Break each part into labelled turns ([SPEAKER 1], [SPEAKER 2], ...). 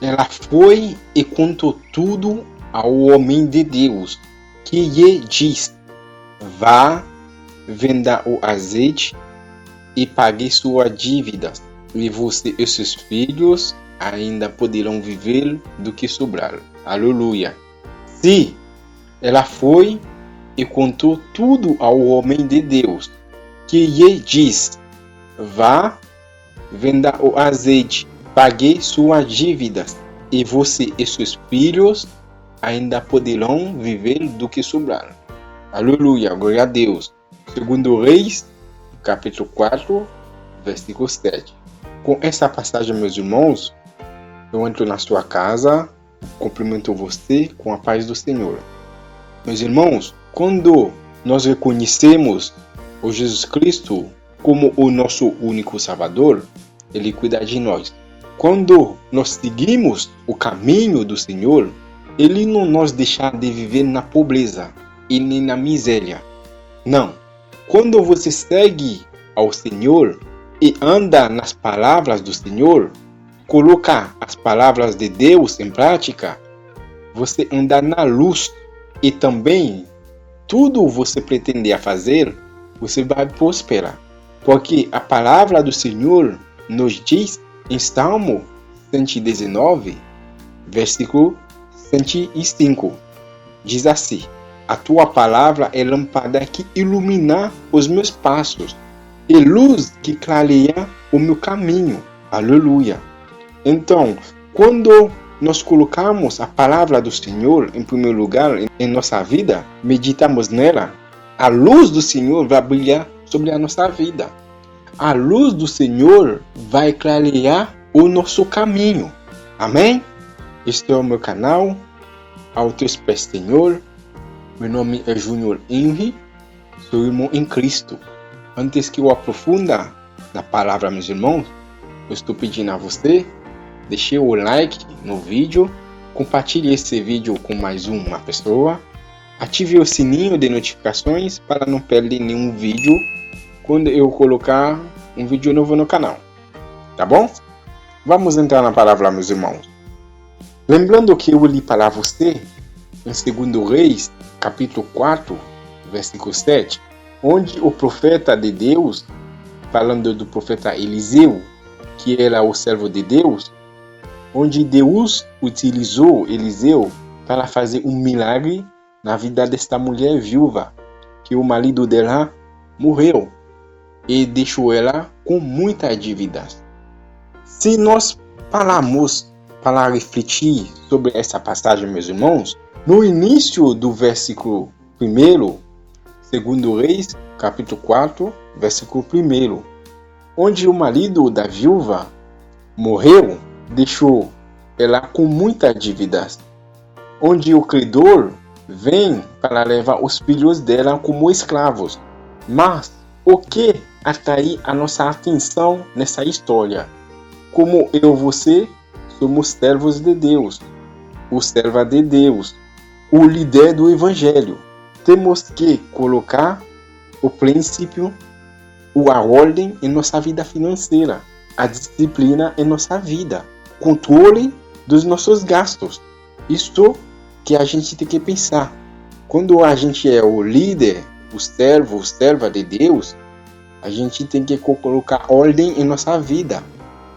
[SPEAKER 1] ela foi e contou tudo ao homem de Deus, que lhe disse: vá, venda o azeite e pague sua dívida, e você e seus filhos ainda poderão viver do que sobrar. Aleluia. Sim, ela foi e contou tudo ao homem de Deus, que lhe disse: vá, venda o azeite, pague suas dívidas, e você e seus filhos ainda poderão viver do que sobrar. Aleluia, glória a Deus. Segundo Reis, capítulo 4, versículo 7. Com essa passagem, meus irmãos, eu entro na sua casa, cumprimento você com a paz do Senhor. Meus irmãos, quando nós reconhecemos o Jesus Cristo como o nosso único Salvador, Ele cuida de nós. Quando nós seguimos o caminho do Senhor, Ele não nos deixa de viver na pobreza e nem na miséria. Não. Quando você segue ao Senhor e anda nas palavras do Senhor, coloca as palavras de Deus em prática, você anda na luz e também tudo você pretender fazer, você vai prosperar. Porque a palavra do Senhor nos diz em Salmo 119, versículo 105, diz assim: a tua palavra é lâmpada que ilumina os meus passos e luz que clareia o meu caminho. Aleluia. Então, quando nós colocamos a palavra do Senhor em primeiro lugar em nossa vida, meditamos nela, a luz do Senhor vai brilhar sobre a nossa vida. A luz do Senhor vai clarear o nosso caminho. Amém? Este é o meu canal, Aos Teus Pés, Senhor. Meu nome é Júnior Henry, sou irmão em Cristo. Antes que eu aprofunda na palavra, meus irmãos, eu estou pedindo a você, deixe o like no vídeo, compartilhe esse vídeo com mais uma pessoa, ative o sininho de notificações para não perder nenhum vídeo quando eu colocar um vídeo novo no canal. Tá bom? Vamos entrar na palavra, meus irmãos. Lembrando que eu li para você em 2 Reis, capítulo 4, versículo 7, onde o profeta de Deus, falando do profeta Eliseu, que era o servo de Deus, onde Deus utilizou Eliseu para fazer um milagre na vida desta mulher viúva, que o marido dela morreu e deixou ela com muitas dívidas. Se nós pararmos para refletir sobre essa passagem, meus irmãos, no início do versículo 1, 2 Reis, capítulo 4, versículo 1, onde o marido da viúva morreu, deixou ela com muitas dívidas, onde o credor vem para levar os filhos dela como escravos. Mas o que atrai a nossa atenção nessa história? Como eu e você somos servos de Deus, o servo de Deus, o líder do Evangelho. Temos que colocar o princípio, a ordem em nossa vida financeira, a disciplina em nossa vida, controle dos nossos gastos. Isto que a gente tem que pensar. Quando a gente é o líder, o serva de Deus, a gente tem que colocar ordem em nossa vida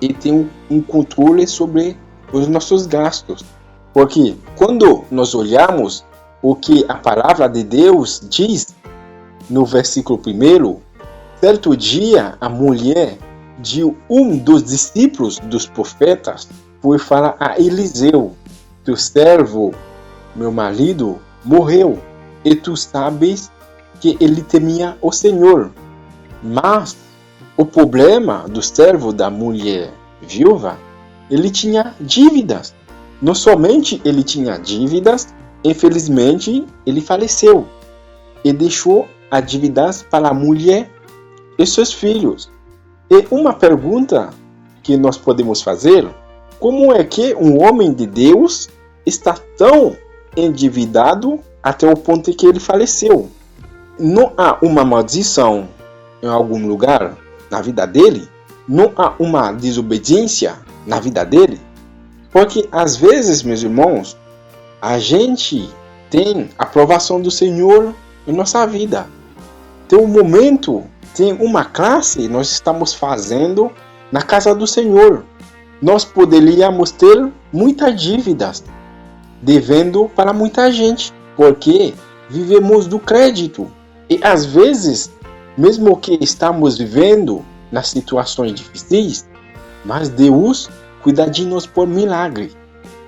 [SPEAKER 1] e ter um controle sobre os nossos gastos. Porque quando nós olhamos o que a palavra de Deus diz no versículo 1, certo dia a mulher de um dos discípulos dos profetas foi falar a Eliseu: teu servo, meu marido, morreu, e tu sabes que ele temia o Senhor. Mas o problema do servo da mulher viúva, ele tinha dívidas. Não somente ele tinha dívidas, infelizmente ele faleceu e deixou as dívidas para a mulher e seus filhos. E uma pergunta que nós podemos fazer: como é que um homem de Deus está tão endividado até o ponto que ele faleceu? Não há uma maldição em algum lugar na vida dele? Não há uma desobediência na vida dele? Porque às vezes, meus irmãos, a gente tem a aprovação do Senhor em nossa vida. Tem um momento, tem uma classe que nós estamos fazendo na casa do Senhor. Nós poderíamos ter muitas dívidas, devendo para muita gente, porque vivemos do crédito. E às vezes, mesmo que estamos vivendo nas situações difíceis, mas Deus cuida de nós por milagre.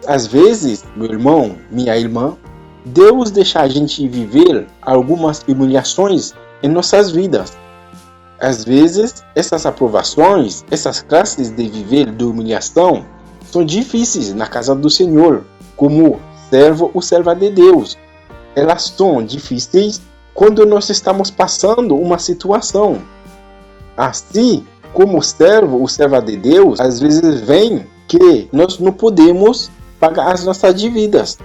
[SPEAKER 1] Às vezes, meu irmão, minha irmã, Deus deixa a gente viver algumas humilhações em nossas vidas. Às vezes, essas aprovações, essas classes de viver de humilhação, são difíceis na casa do Senhor, como servo ou serva de Deus. Elas são difíceis quando nós estamos passando uma situação. Assim, como servo ou serva de Deus, às vezes vem que nós não podemos pagar as nossas dívidas.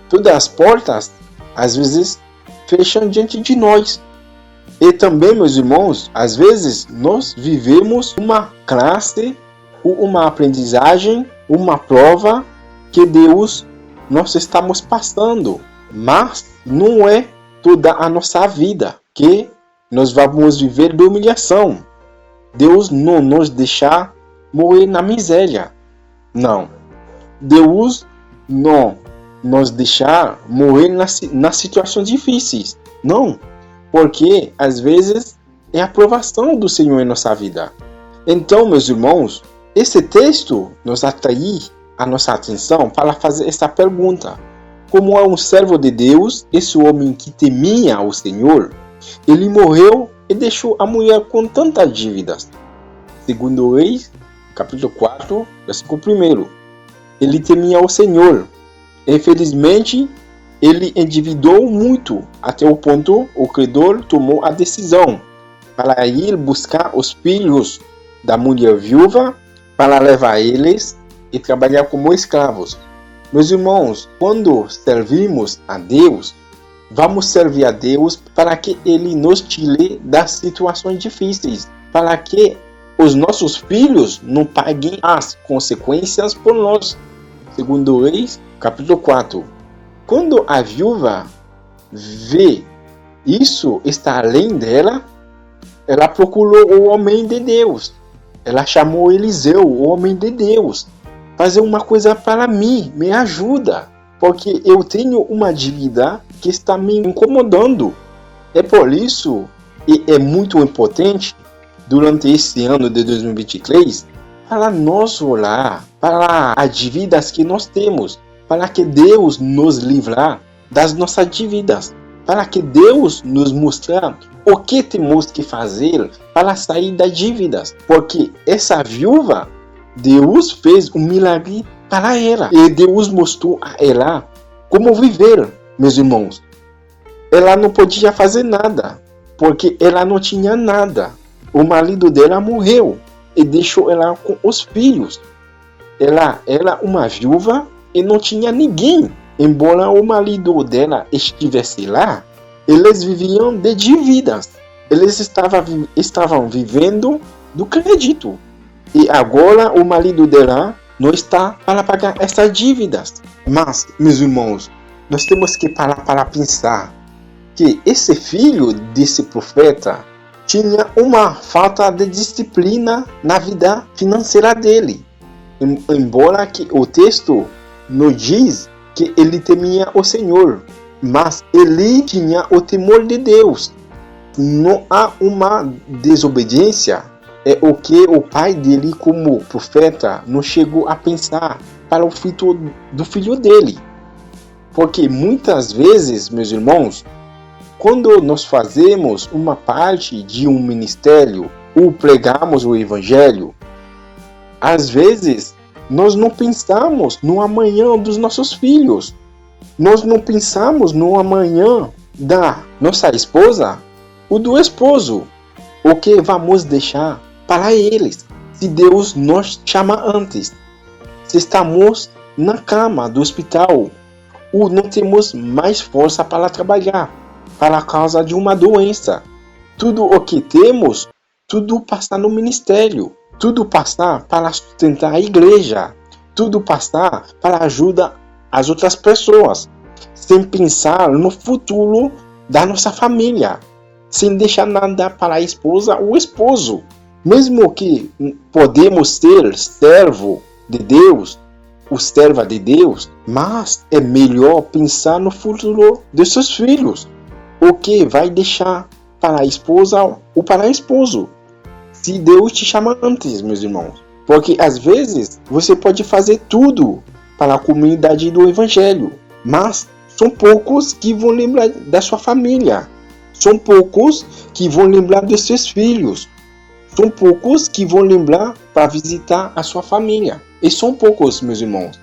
[SPEAKER 1] Todas as portas, às vezes, fecham diante de nós. E também, meus irmãos, às vezes nós vivemos uma classe, uma aprendizagem, uma prova que Deus nós estamos passando. Mas não é toda a nossa vida que nós vamos viver de humilhação. Deus não nos deixa morrer na miséria. Não. Deus não nos deixa morrer nas situações difíceis. Não. Porque às vezes é a aprovação do Senhor em nossa vida. Então, meus irmãos, esse texto nos atrai a nossa atenção para fazer essa pergunta. Como é um servo de Deus, esse homem que temia o Senhor, ele morreu e deixou a mulher com tantas dívidas. Segundo Reis, capítulo 4, versículo 1. Ele temia o Senhor. Infelizmente, ele endividou muito, até o ponto o credor tomou a decisão para ir buscar os filhos da mulher viúva para levar eles e trabalhar como escravos. Meus irmãos, quando servimos a Deus, vamos servir a Deus para que Ele nos tire das situações difíceis, para que os nossos filhos não paguem as consequências por nós. Segundo Reis, capítulo 4. Quando a viúva vê isso está além dela, ela procurou o homem de Deus. Ela chamou Eliseu, o homem de Deus. Fazer uma coisa para mim, me ajuda, porque eu tenho uma dívida que está me incomodando. É por isso, e é muito importante, durante esse ano de 2023, para nós orar, para as dívidas que nós temos, para que Deus nos livrar das nossas dívidas, para que Deus nos mostrar o que temos que fazer para sair das dívidas, porque essa viúva, Deus fez um milagre para ela. E Deus mostrou a ela como viver, meus irmãos. Ela não podia fazer nada, porque ela não tinha nada. O marido dela morreu e deixou ela com os filhos. Ela era uma viúva e não tinha ninguém. Embora o marido dela estivesse lá, eles viviam de dívidas. Eles estavam vivendo do crédito. E agora o marido dela não está para pagar essas dívidas. Mas, meus irmãos, nós temos que parar para pensar que esse filho desse profeta tinha uma falta de disciplina na vida financeira dele. Embora que o texto nos diz que ele temia o Senhor, mas ele tinha o temor de Deus. Não há uma desobediência. É o que o pai dele, como profeta, não chegou a pensar para o filho do filho dele. Porque muitas vezes, meus irmãos, quando nós fazemos uma parte de um ministério ou pregamos o evangelho, às vezes nós não pensamos no amanhã dos nossos filhos. Nós não pensamos no amanhã da nossa esposa ou do esposo. O que vamos deixar para eles, se Deus nos chama antes, se estamos na cama do hospital ou não temos mais força para trabalhar, para causa de uma doença. Tudo o que temos, tudo passa no ministério, tudo passa para sustentar a igreja. tudo passar para ajudar as outras pessoas, sem pensar no futuro da nossa família, sem deixar nada para a esposa ou esposo. Mesmo que podemos ser servo de Deus, ou serva de Deus, mas é melhor pensar no futuro de seus filhos, o que vai deixar para a esposa ou para o esposo. Se Deus te chama antes, meus irmãos, porque às vezes você pode fazer tudo para a comunidade do Evangelho, mas são poucos que vão lembrar da sua família, são poucos que vão lembrar dos seus filhos, são poucos que vão lembrar para visitar a sua família. E são poucos, meus irmãos,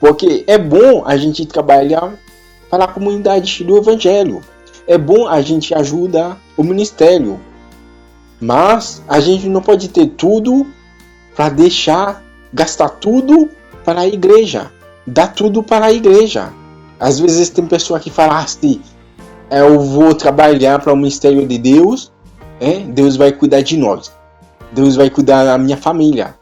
[SPEAKER 1] porque é bom a gente trabalhar para a comunidade do Evangelho, é bom a gente ajudar o ministério, mas a gente não pode ter tudo para gastar tudo para a igreja, dar tudo para a igreja. Às vezes tem pessoa que fala assim, eu vou trabalhar para o ministério de Deus, Deus vai cuidar de nós, Deus vai cuidar da minha família.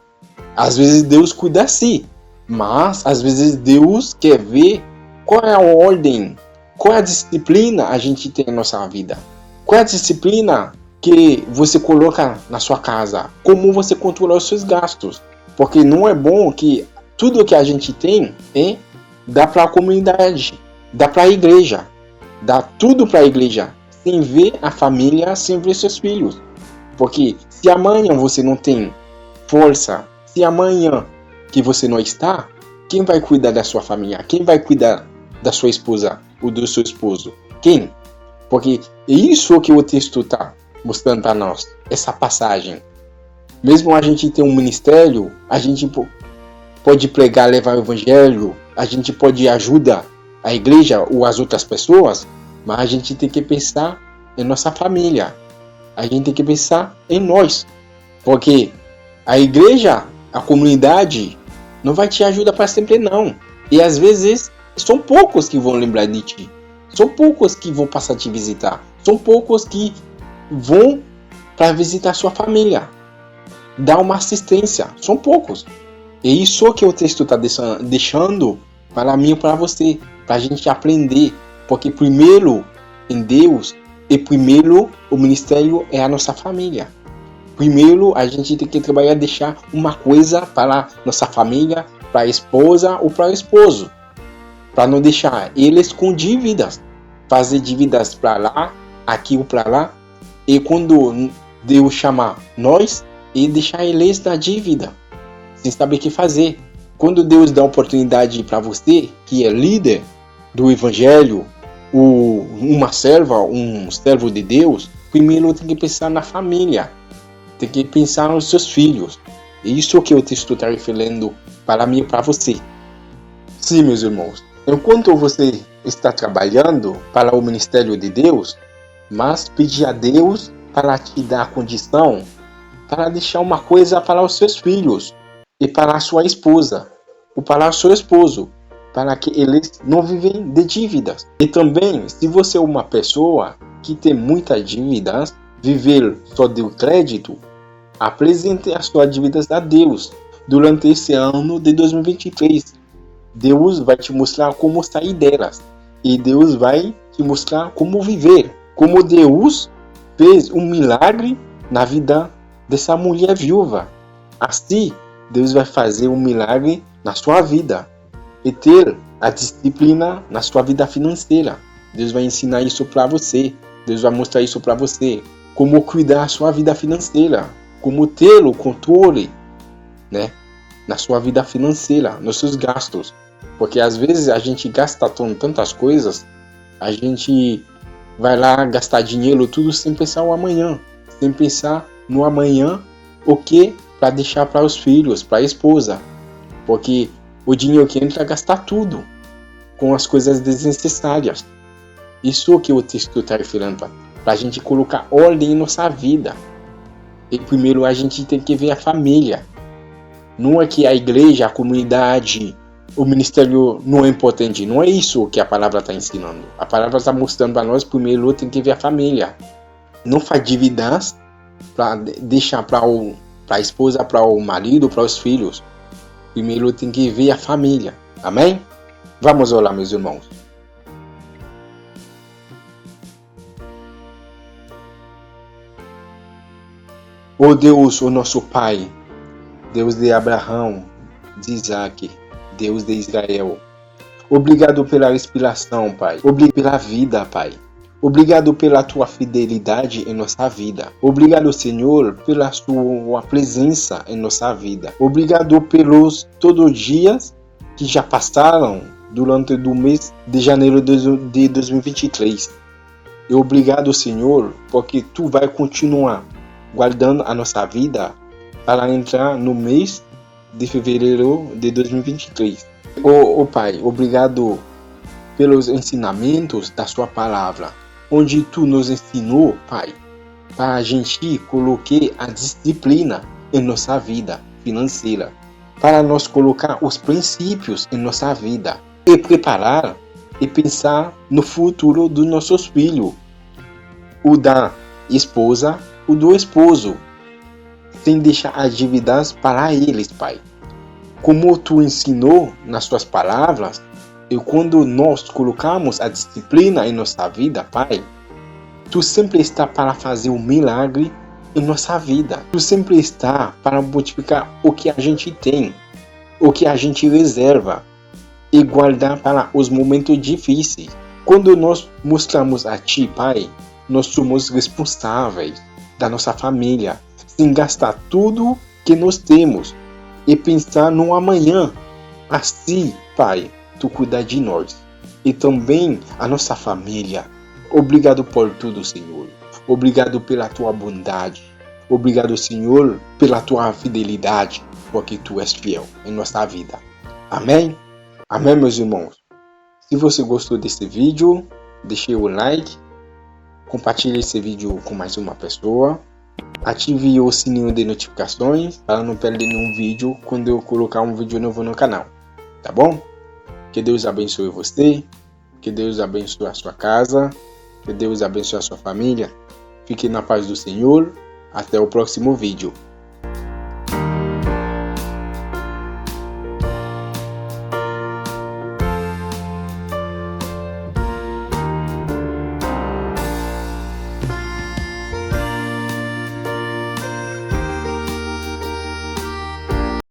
[SPEAKER 1] Às vezes Deus cuida sim, mas às vezes Deus quer ver qual é a ordem, qual é a disciplina a gente tem na nossa vida, qual é a disciplina que você coloca na sua casa, como você controla os seus gastos, porque não é bom que tudo que a gente tem dá para a comunidade, dá para a igreja, dá tudo para a igreja, sem ver a família, sem ver seus filhos. Porque se amanhã você não tem força, se amanhã que você não está, quem vai cuidar da sua família? Quem vai cuidar da sua esposa ou do seu esposo? Quem? Porque é isso que o texto está mostrando para nós, essa passagem. Mesmo a gente ter um ministério, a gente pode pregar, levar o evangelho, a gente pode ajudar a igreja ou as outras pessoas, mas a gente tem que pensar em nossa família, a gente tem que pensar em nós, porque a igreja, a comunidade não vai te ajudar para sempre não, e às vezes são poucos que vão lembrar de ti, são poucos que vão passar a te visitar, são poucos que vão para visitar sua família, dar uma assistência, são poucos. É isso que o texto está deixando para mim e para você, para a gente aprender, porque primeiro em Deus e primeiro o ministério é a nossa família. Primeiro a gente tem que trabalhar, deixar uma coisa para nossa família, para a esposa ou para o esposo, para não deixar eles com dívidas, fazer dívidas para lá, aqui ou para lá, e quando Deus chamar nós, e deixar eles na dívida, sem saber o que fazer. Quando Deus dá oportunidade para você, que é líder do Evangelho, ou uma serva, um servo de Deus, primeiro tem que pensar na família, tem que pensar nos seus filhos. É isso que o texto está referindo para mim e para você. Sim, meus irmãos, enquanto você está trabalhando para o ministério de Deus, mas pedir a Deus para te dar a condição para deixar uma coisa para os seus filhos e para a sua esposa ou para o seu esposo, para que eles não vivem de dívidas. E também, se você é uma pessoa que tem muitas dívidas, viver só do crédito, apresente as suas dívidas a Deus durante esse ano de 2023. Deus vai te mostrar como sair delas e Deus vai te mostrar como viver, como Deus fez um milagre na vida dessa mulher viúva. Assim, Deus vai fazer um milagre na sua vida e ter a disciplina na sua vida financeira. Deus vai ensinar isso para você. Deus vai mostrar isso para você. Como cuidar da sua vida financeira. Como ter o controle, na sua vida financeira, nos seus gastos. Porque às vezes a gente gasta tantas coisas, a gente vai lá gastar dinheiro tudo sem pensar no amanhã. Sem pensar no amanhã, o que para deixar para os filhos, para a esposa. Porque o dinheiro que entra gastar tudo com as coisas desnecessárias. Isso que o texto está referindo, para a gente colocar ordem em nossa vida. E primeiro a gente tem que ver a família. Não é que a igreja, a comunidade, o ministério não é importante. Não é isso que a palavra está ensinando. A palavra está mostrando para nós, primeiro tem que ver a família. Não faz dívidas para deixar para a esposa, para o marido, para os filhos. Primeiro tem que ver a família. Amém? Vamos orar, meus irmãos. Ó Deus, o nosso Pai, Deus de Abraão, de Isaac, Deus de Israel. Obrigado pela respiração, Pai. Obrigado pela vida, Pai. Obrigado pela tua fidelidade em nossa vida. Obrigado, Senhor, pela sua presença em nossa vida. Obrigado pelos todos os dias que já passaram durante o mês de janeiro de 2023. E obrigado, Senhor, porque tu vai continuar guardando a nossa vida para entrar no mês de fevereiro de 2023. Ó Pai, obrigado pelos ensinamentos da sua palavra, onde tu nos ensinou, Pai, para a gente colocar a disciplina em nossa vida financeira, para nós colocar os princípios em nossa vida e preparar e pensar no futuro dos nossos filhos, o da esposa, o do esposo, sem deixar as dívidas para eles, Pai. Como tu ensinou nas tuas palavras, e quando nós colocamos a disciplina em nossa vida, Pai, tu sempre está para fazer um milagre em nossa vida. Tu sempre está para multiplicar o que a gente tem, o que a gente reserva e guardar para os momentos difíceis. Quando nós mostramos a Ti, Pai, nós somos responsáveis da nossa família, sem gastar tudo que nós temos e pensar no amanhã. Assim, Pai, tu cuida de nós e também a nossa família. Obrigado por tudo, Senhor. Obrigado pela tua bondade. Obrigado, Senhor, pela tua fidelidade, porque tu és fiel em nossa vida. Amém? Amém, meus irmãos. Se você gostou desse vídeo, deixe o like, compartilhe esse vídeo com mais uma pessoa, ative o sininho de notificações para não perder nenhum vídeo quando eu colocar um vídeo novo no canal, tá bom? Que Deus abençoe você, que Deus abençoe a sua casa, que Deus abençoe a sua família. Fique na paz do Senhor. Até o próximo vídeo.